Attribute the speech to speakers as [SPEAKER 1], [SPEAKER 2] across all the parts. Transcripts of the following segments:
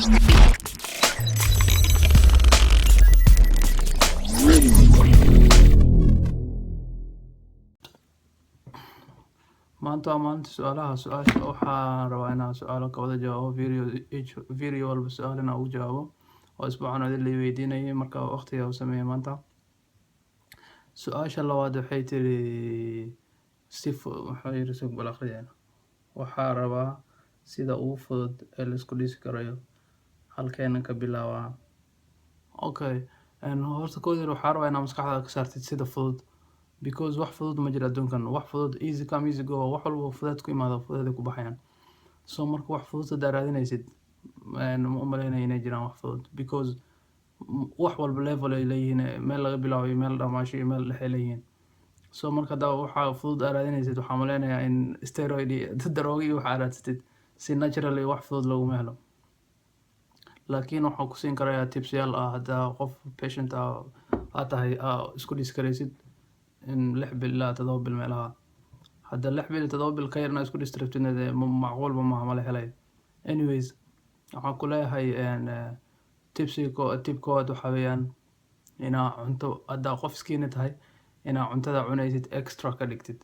[SPEAKER 1] maanta su'aasha waxaan rabaa inaan su'aalo ka wada jawaabo video walba su'aal inaan ugu jawaabo oo isbuucan idin la weydiinayay marka waqtiga uu sameeyay maanta. Su'aasha labaad waxay tiri waxaa yiri sug bal akhriyeena waxaa rabaa sida ugu fudud ee la isku dhisi karayo halkeena ka bilaabaa. Okay, horta koodii waxaa rabaa inaad maskaxdaada ka saartid sida fudud because wax fudud ma jiro adduunkan. Wax fudud easy come easy go, wax walba fudud ku imaado fudud ku baxayaan. So marka wax fudud aad raadinaysid ma u maleynayo inay jiraan wax fudud because wax walba level ay leeyihiin, meel laga bilaabo meel dhammaasho iyo meel dhexe leeyihiin. So marka waxa fudud aad raadinaysid waxaa maleynayaa in steroid darooga iyo waxa raadsatid si naturally wax fudud laguma helo. laakiin waxaan ku siin karayaa tips yaal ah hadda qof patient aad tahay isku dhisi karaysid in 6 bil ilaa 7 bil meelaha. hadda 6 bil 7 bil ka yarna isku distributid macquul ma la helay. Anyways waxaan ku leeyahay tip kood waxa weeyaan inaa cunto hadda qof iskiina tahay inaa cuntada cunaysid extra ka dhigtid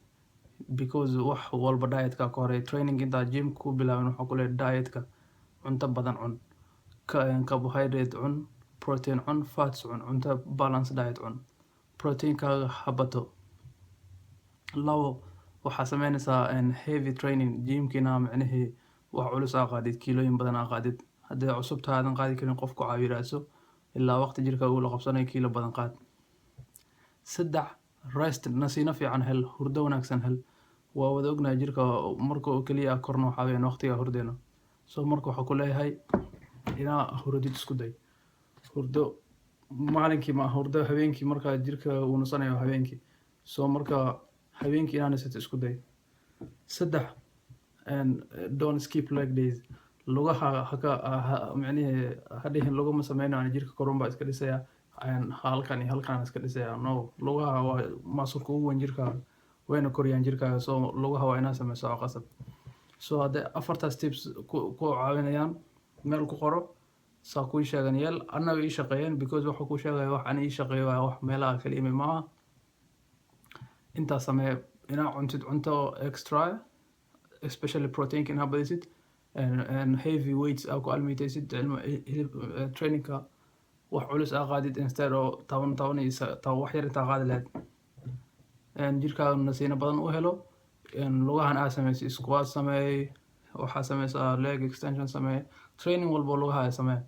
[SPEAKER 1] because wax walba diet ka hore training inta gym ku bilaabin waxaan ku leeyahay diet-ka cunto badan cun, carbohydrate cun, protein cun, fats cun, cunto balance diet cun, protein-kaaga habato. labo waxaa sameynaysaa heavy training gym-kiina macnaheedu wax culus qaadid kiilooyin badan qaadid haddii cusub taadan qaadi karin qof ku caawirayso ilaa waqti jirka uu la qabsanayo kiilo badan qaad. 3 rest nasiino fiican hel, hurdo wanaagsan hel. waa wada ognahay jirka marka uu kaliya korno waxa weeyaan waqtiga hurdeena. So marka waxaa ku leeyahay inaa hurdid isku day. hurdo maalinkii ma hurdo habeenkii marka jirka uu nasanayo habeenkii. So marka habeenkii inaan nasato isku day. 3 don't skip leg days. lugaha macnaheedu hadhihin luguma sameynaayo jirka korun baa iska dhisaya halkan iyo halkan iska dhisaya. No, lugaha waa muscle ugu weyn jirka wayna koriyaan jirkaaga. So lugaha waa inaa sameysaa qasab. So hadda 4 tips ku caawinayaan meel ku qoro saa ku sheegan yeel annaga ii shaqeeyeen because waxa ku sheegay wax aan ii shaqeeyo wax meelaha kala imi maaha. inta samee inaa cuntid cunto extra especially protein in habadisid and heavy weights ku almitaysid training-ka wax culus qaadid instead of 10 wax yar inta qaadi lahayd jirkaaga nasiino badan u helo. lugahan aad sameysay squat sameey, waxaa sameysaa leg extension sameey, training walbo lugaha sameey.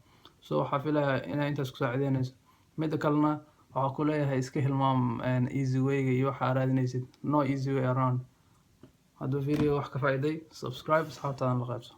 [SPEAKER 1] So waxaa filayaa inay intaas ku saacideynayso. mid kalena waxaa ku leeyahay iska hilmaam easy way-ga iyo waxa raadinaysid. No easy way around. hadduu video wax ka faa'iiday subscribe asxaabtaada la qaybso.